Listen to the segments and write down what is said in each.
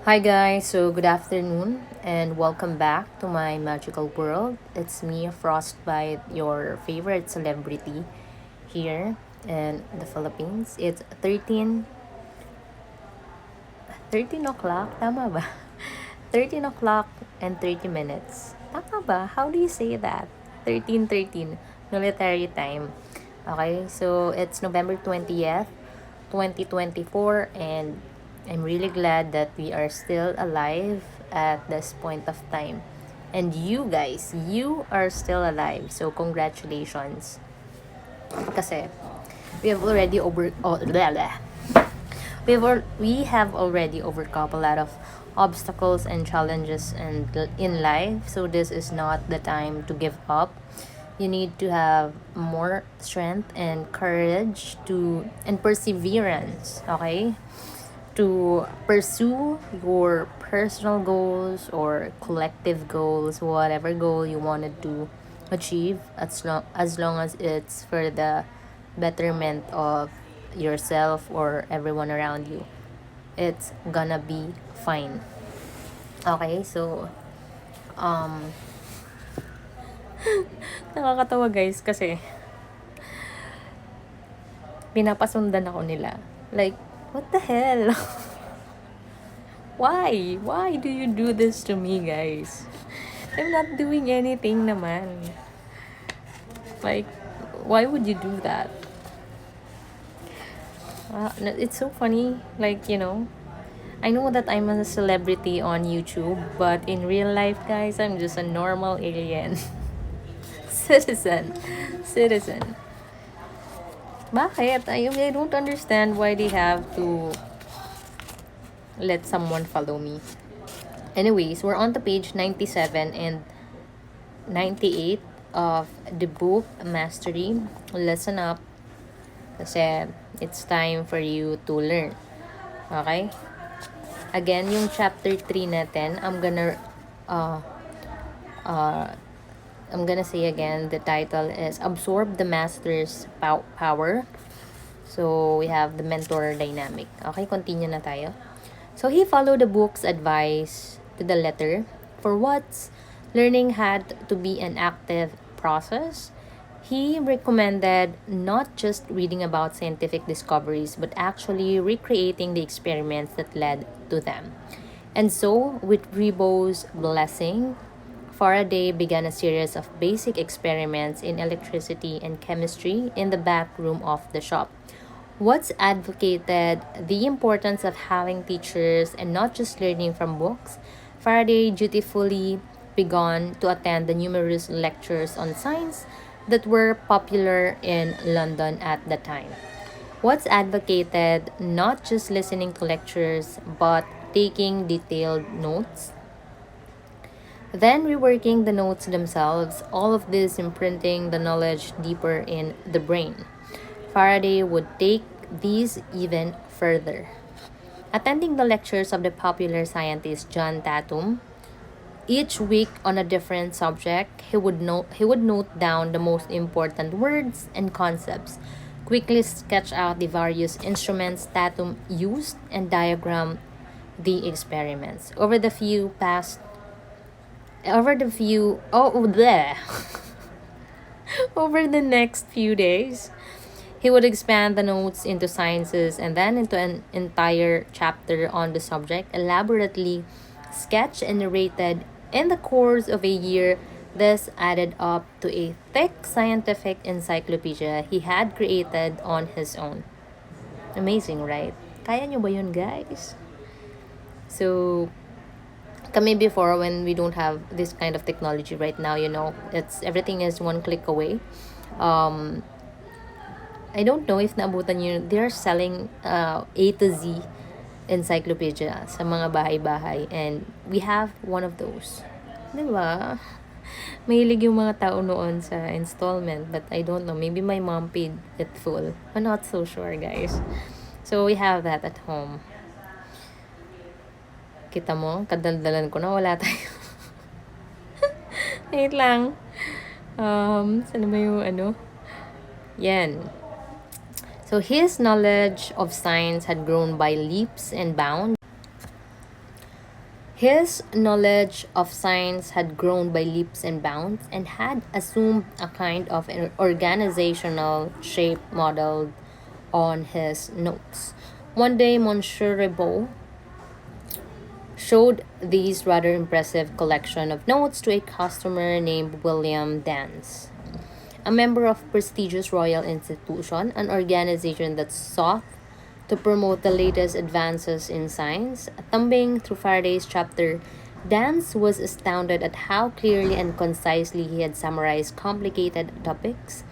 Hi guys, so good afternoon and welcome back to my magical world. It's me, Frostbite, your favorite celebrity here in the Philippines. It's 13 o'clock, tama ba? 13 o'clock and 30 minutes. Tama ba? How do you say that? 13:13 military time. Okay, so it's November 20th, 2024, and I'm really glad that we are still alive at this point of time. And you guys, you are still alive. So congratulations. Kasi we have already over oh, blah, blah. We have already overcome a lot of obstacles and challenges and in life, so this is not the time to give up. You need to have more strength and courage to and perseverance, okay, to pursue your personal goals or collective goals, whatever goal you wanted to achieve, as long as it's for the betterment of yourself or everyone around you. It's gonna be fine. Okay, so um nakakatawa guys kasi pinapasundan ako nila. Like, what the hell? Why do you do this to me, guys? I'm not doing anything naman. Like, why would you do that? It's so funny. I know that I'm a celebrity on YouTube, but in real life, guys, I'm just a normal alien. citizen. Citizen. Bakit? I don't understand why they have to let someone follow me. Anyways, we're on to page 97 and 98 of the book Mastery. Listen up kasi it's time for you to learn. Okay? Again, yung chapter 3 natin, uh, uh, I'm gonna say again, the title is Absorb the Master's Power. So, we have the mentor dynamic. Okay, continue na tayo. So, he followed the book's advice to the letter. For once, learning had to be an active process. He recommended not just reading about scientific discoveries, but actually recreating the experiments that led to them. And so, with Rebo's blessing, Faraday began a series of basic experiments in electricity and chemistry in the back room of the shop. Watts advocated the importance of having teachers and not just learning from books. Faraday dutifully began to attend the numerous lectures on science that were popular in London at the time. Watts advocated not just listening to lectures but taking detailed notes, then reworking the notes themselves, all of this imprinting the knowledge deeper in the brain. Faraday would take these even further. Attending the lectures of the popular scientist John Tatum, each week on a different subject, he would note down the most important words and concepts, quickly sketch out the various instruments Tatum used, and diagram the experiments. Over the few oh bleh. Over the next few days, he would expand the notes into sciences and then into an entire chapter on the subject, elaborately sketched and narrated in the course of a year. This added up to a thick scientific encyclopedia he had created on his own. Amazing, right? Kaya nyo ba yun, guys? So, kami before, when we don't have this kind of technology right now, it's everything is one click away. um I don't know if naabutan nyo, they're selling A to Z encyclopedia sa mga bahay-bahay, and we have one of those. Diba? Mahilig yung mga tao noon sa installment, but I don't know, maybe my mom paid it full. I'm not so sure, guys. So we have that at home. Kita mo, kadaldalan ko na, wala tayo. Wait lang. Saan ba yung ano? Yan. So his knowledge of science had grown by leaps and bounds. His knowledge of science had grown by leaps and bounds and had assumed a kind of an organizational shape modeled on his notes. One day, Monsieur Ribot showed these rather impressive collection of notes to a customer named William Dance, a member of prestigious royal institution, an organization that sought to promote the latest advances in science. Thumbing through Faraday's chapter, Dance was astounded at how clearly and concisely he had summarized complicated topics.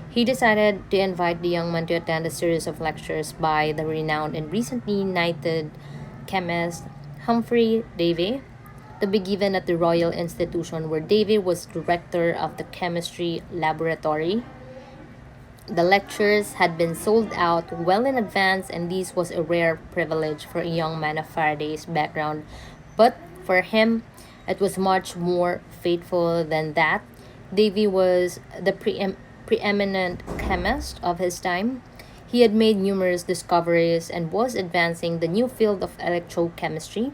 He decided to invite the young man to attend a series of lectures by the renowned and recently knighted chemist Humphrey Davy, to be given at the Royal Institution, where Davy was director of the chemistry laboratory. The lectures had been sold out well in advance, and this was a rare privilege for a young man of Faraday's background. But for him, it was much more fateful than that. Davy was the preeminent chemist of his time. He had made numerous discoveries and was advancing the new field of electrochemistry.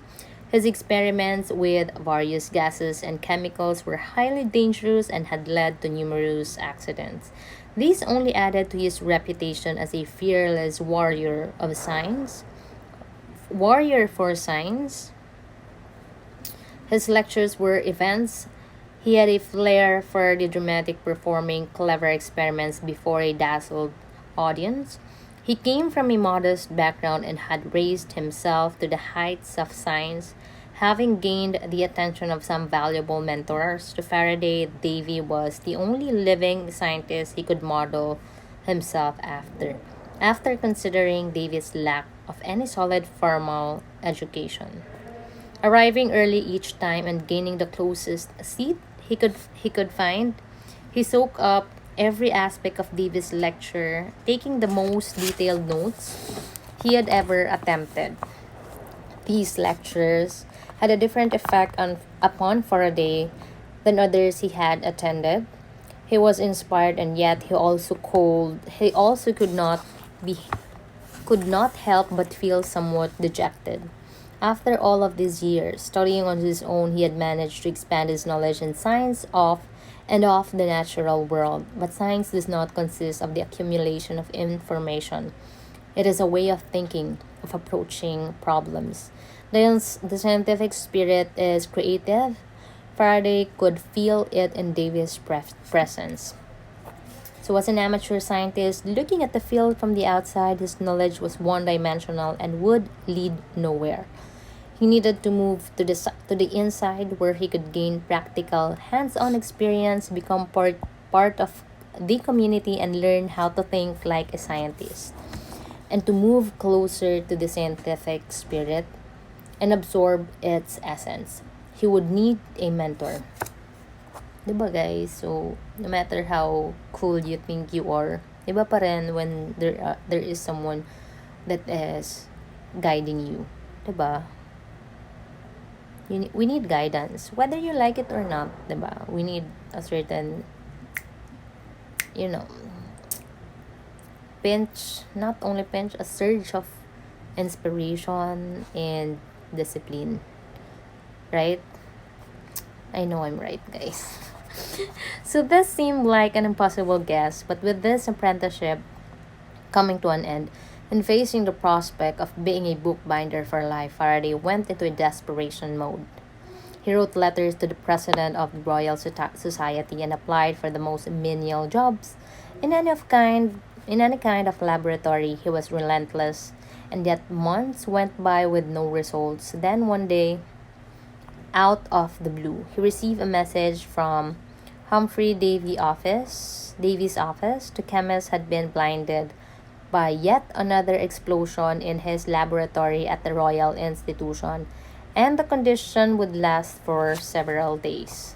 His experiments with various gases and chemicals were highly dangerous and had led to numerous accidents. These only added to his reputation as a fearless warrior of science. Warrior for science. His lectures were events. He had a flair for the dramatic, performing clever experiments before a dazzled audience. He came from a modest background and had raised himself to the heights of science, having gained the attention of some valuable mentors. To Faraday, Davy was the only living scientist he could model himself after. After considering Davy's lack of any solid formal education, arriving early each time and gaining the closest seat he could find, he soaked up every aspect of Davy's lecture, taking the most detailed notes he had ever attempted. These lectures had a different effect upon Faraday than others he had attended. He was inspired, and yet he also be could not help but feel somewhat dejected. After all of these years, studying on his own, he had managed to expand his knowledge in science of the natural world. But science does not consist of the accumulation of information. It is a way of thinking, of approaching problems. The scientific spirit is creative. Faraday could feel it in Davy's presence. So, as an amateur scientist, looking at the field from the outside, his knowledge was one dimensional and would lead nowhere. He needed to move to the inside where he could gain practical, hands on experience, become part of the community, and learn how to think like a scientist. And to move closer to the scientific spirit and absorb its essence. He would need a mentor. Diba guys? So, no matter how cool you think you are, iba pa rin when there is someone that is guiding you. Diba? We need guidance. Whether you like it or not, diba? We need a certain, you know, not only pinch, a surge of inspiration and discipline. Right? I know I'm right, guys. So this seemed like an impossible guess, but with this apprenticeship coming to an end, and facing the prospect of being a bookbinder for life, Faraday went into a desperation mode. He wrote letters to the president of the Royal Society and applied for the most menial jobs. In any kind of laboratory, he was relentless, and yet months went by with no results. Then one day, out of the blue, he received a message from Humphrey Davy's office. The chemist had been blinded by yet another explosion in his laboratory at the Royal Institution, and the condition would last for several days.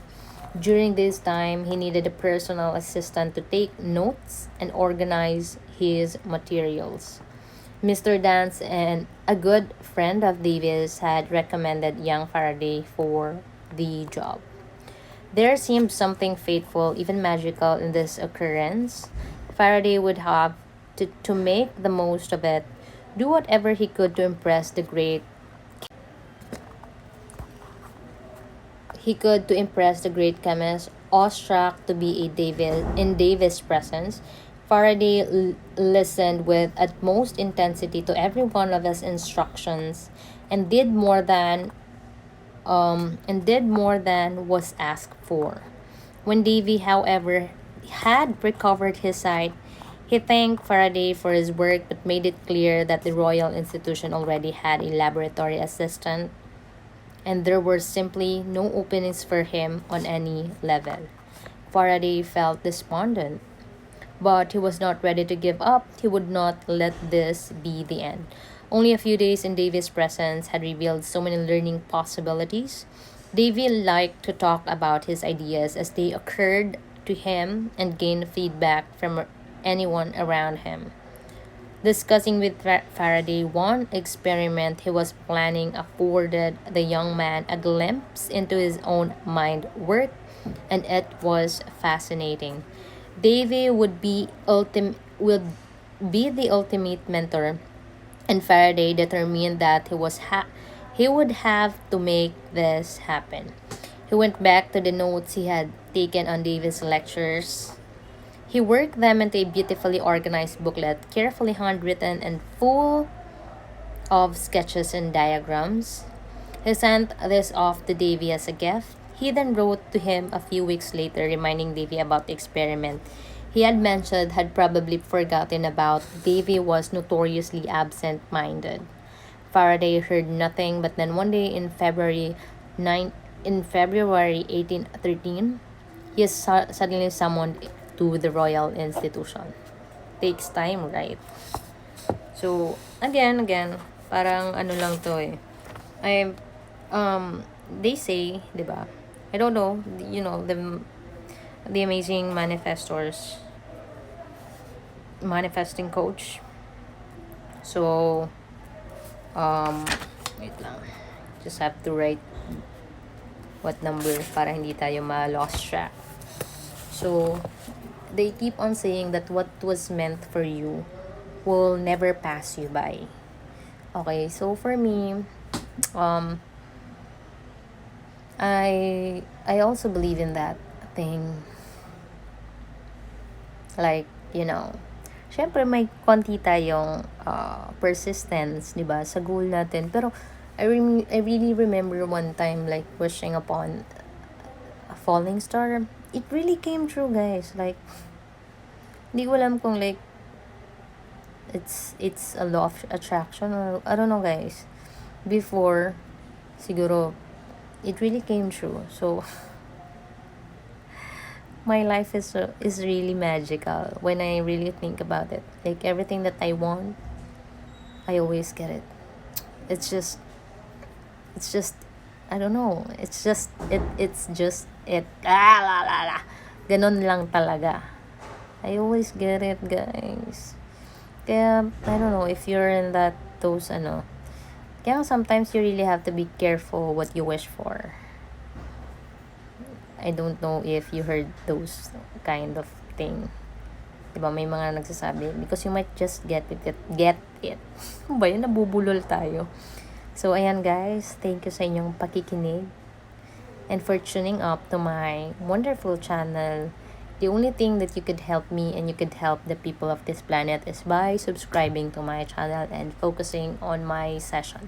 During this time, he needed a personal assistant to take notes and organize his materials. Mr. Dance and a good friend of Davis had recommended young Faraday for the job. There seemed something fateful, even magical, in this occurrence. Faraday would have to make the most of it, do whatever he could to impress the great he could to impress the great chemist, awestruck to be in Davis' presence. Faraday listened with utmost intensity to every one of his instructions and did more than was asked for. When Davy, however, had recovered his sight, he thanked Faraday for his work but made it clear that the Royal Institution already had a laboratory assistant and there were simply no openings for him on any level. Faraday felt despondent, but he was not ready to give up. He would not let this be the end. Only a few days in Davy's presence had revealed so many learning possibilities. Davy liked to talk about his ideas as they occurred to him and gain feedback from anyone around him. Discussing with Faraday one experiment he was planning afforded the young man a glimpse into his own mind work, and it was fascinating. Davy would be the ultimate mentor, and Faraday determined that he would have to make this happen. He went back to the notes he had taken on Davy's lectures. He worked them into a beautifully organized booklet, carefully handwritten and full of sketches and diagrams. He sent this off to Davy as a gift. He then wrote to him a few weeks later, reminding Davy about the experiment he had mentioned had probably forgotten about. Davy was notoriously absent-minded. Faraday heard nothing, but then one day in February 1813, he is suddenly summoned to the Royal Institution. Takes time, right? So, again, parang ano lang to eh. I, they say, di ba? I don't know, the amazing manifesting coach. So, wait lang. Just have to write what number para hindi tayo ma-lost track. So, they keep on saying that what was meant for you will never pass you by. Okay, so for me, I also believe in that thing. Like, syempre may konti tayong persistence, 'di ba, sa goal natin. Pero I really remember one time like wishing upon a falling star. It really came true, guys. Like, hindi ko alam kung like it's a law of attraction or I don't know, guys. Before, siguro, it really came true. So, my life is really magical when I really think about it. Like everything that I want, I always get it. It's just I don't know. It's just it. La la la. Ganon lang talaga. I always get it, guys. Kaya I don't know if you're in those kaya sometimes you really have to be careful what you wish for. I don't know if you heard those kind of thing. Diba, may mga nagsasabi, because you might just get it. Ano ba yun? Nabubulol tayo. So, ayan guys, thank you sa inyong pakikinig and for tuning up to my wonderful channel. The only thing that you could help me and you could help the people of this planet is by subscribing to my channel and focusing on my session.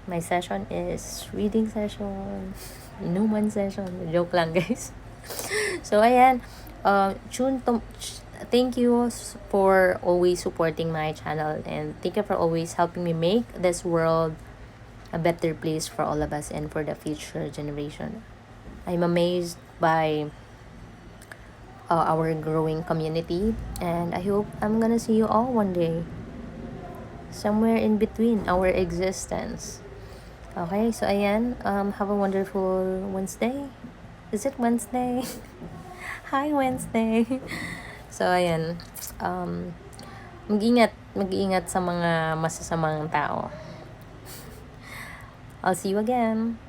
My session is reading session, inuman session. Joke lang, guys. So, ayan. Thank you for always supporting my channel and thank you for always helping me make this world a better place for all of us and for the future generation. I'm amazed by our growing community and I hope I'm gonna see you all one day somewhere in between our existence. Okay, so ayan, have a wonderful Wednesday. Is it Wednesday? Hi, Wednesday. So, ayan, mag-ingat sa mga masasamang tao. I'll see you again.